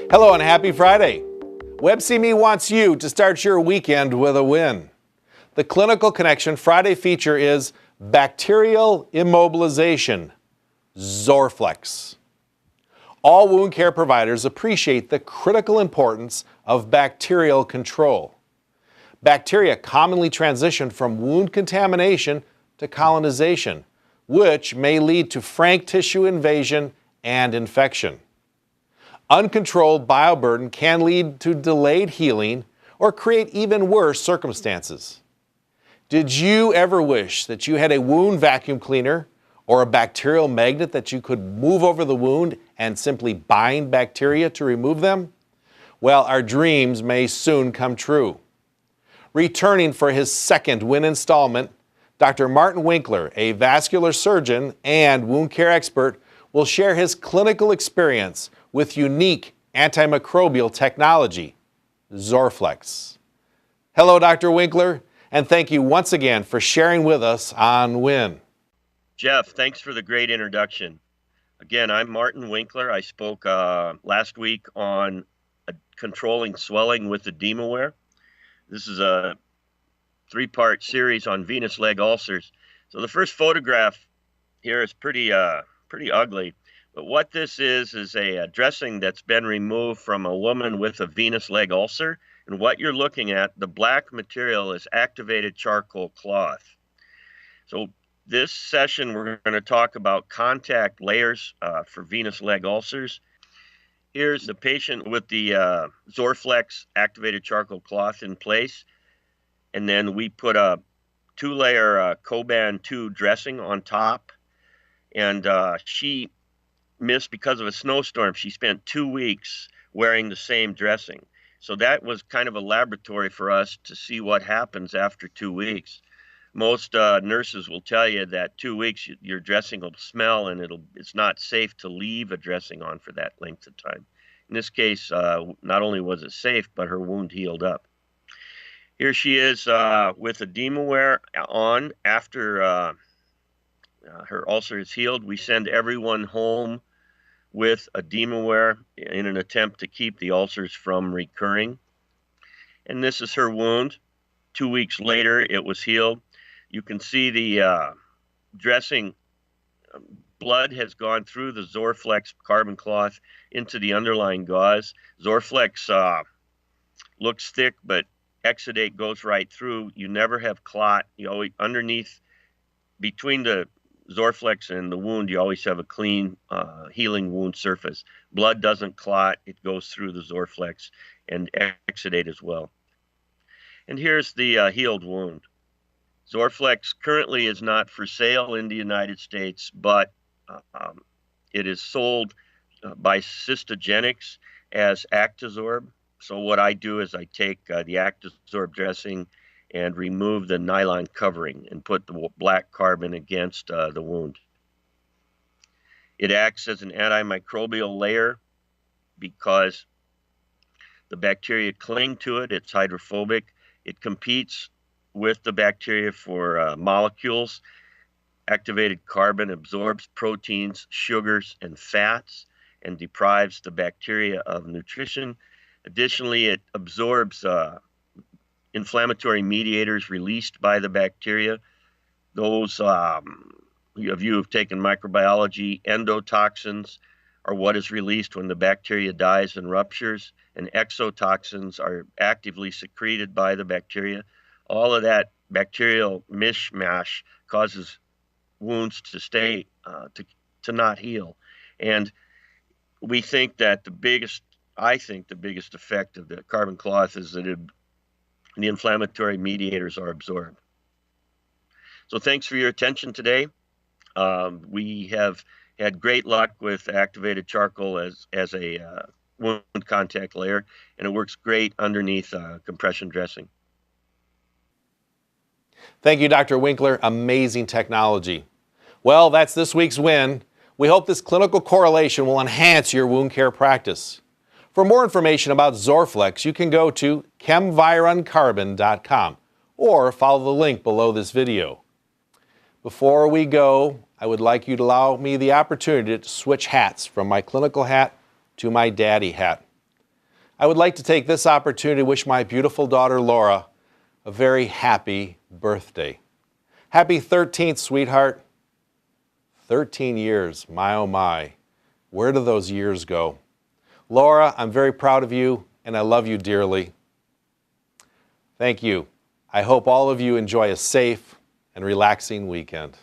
Hello and happy Friday. WebCMe wants you to start your weekend with a win. The Clinical Connection Friday feature is bacterial immobilization, Zorflex. All wound care providers appreciate the critical importance of bacterial control. Bacteria commonly transition from wound contamination to colonization, which may lead to frank tissue invasion and infection. Uncontrolled bioburden can lead to delayed healing or create even worse circumstances. Did you ever wish that you had a wound vacuum cleaner or a bacterial magnet that you could move over the wound and simply bind bacteria to remove them? Well, our dreams may soon come true. Returning for his second win installment, Dr. Martin Winkler, a vascular surgeon and wound care expert, will share his clinical experience with unique antimicrobial technology, Zorflex. Hello, Dr. Winkler, and thank you once again for sharing with us on WIN. Jeff, thanks for the great introduction. Again, I'm Martin Winkler. I spoke last week on controlling swelling with Edemaware. This is a three-part series on venous leg ulcers. So the first photograph here is pretty ugly. But what this is a dressing that's been removed from a woman with a venous leg ulcer. And what you're looking at, the black material is activated charcoal cloth. So this session, we're going to talk about contact layers for venous leg ulcers. Here's the patient with the Zorflex activated charcoal cloth in place. And then we put a 2-layer Coban 2 dressing on top. And she missed because of a snowstorm. She spent 2 weeks wearing the same dressing. So that was kind of a laboratory for us to see what happens after 2 weeks. Most nurses will tell you that 2 weeks your dressing will smell and it's not safe to leave a dressing on for that length of time. In this case, not only was it safe, but her wound healed up. Here she is with Edemaware on after her ulcer is healed. We send everyone home with Edemaware in an attempt to keep the ulcers from recurring. And this is her wound. 2 weeks later, it was healed. You can see the dressing. Blood has gone through the Zorflex carbon cloth into the underlying gauze. Zorflex looks thick, but exudate goes right through. You never have clot. You always underneath, between the Zorflex and the wound, you always have a clean healing wound surface. Blood doesn't clot. It goes through the Zorflex and exudate as well. And here's the healed wound. Zorflex currently is not for sale in the United States, but it is sold by Cystogenics as Actizorb. So what I do is I take the Actizorb dressing and remove the nylon covering and put the black carbon against the wound. It acts as an antimicrobial layer because the bacteria cling to it. It's hydrophobic. It competes with the bacteria for molecules. Activated carbon absorbs proteins, sugars, and fats and deprives the bacteria of nutrition. Additionally, it absorbs inflammatory mediators released by the bacteria. Those of you who have taken microbiology, endotoxins are what is released when the bacteria dies and ruptures, and exotoxins are actively secreted by the bacteria. All of that bacterial mishmash causes wounds to stay, to not heal. And we think that the biggest effect of the carbon cloth is that the inflammatory mediators are absorbed. So thanks for your attention today. We have had great luck with activated charcoal as a wound contact layer, and it works great underneath compression dressing. Thank you, Dr. Winkler. Amazing technology. Well, that's this week's win. We hope this clinical correlation will enhance your wound care practice. For more information about Zorflex, you can go to chemvironcarbon.com or follow the link below this video. Before we go, I would like you to allow me the opportunity to switch hats from my clinical hat to my daddy hat. I would like to take this opportunity to wish my beautiful daughter Laura a very happy birthday. Happy 13th, sweetheart. 13 years, my oh my. Where do those years go? Laura, I'm very proud of you and I love you dearly. Thank you. I hope all of you enjoy a safe and relaxing weekend.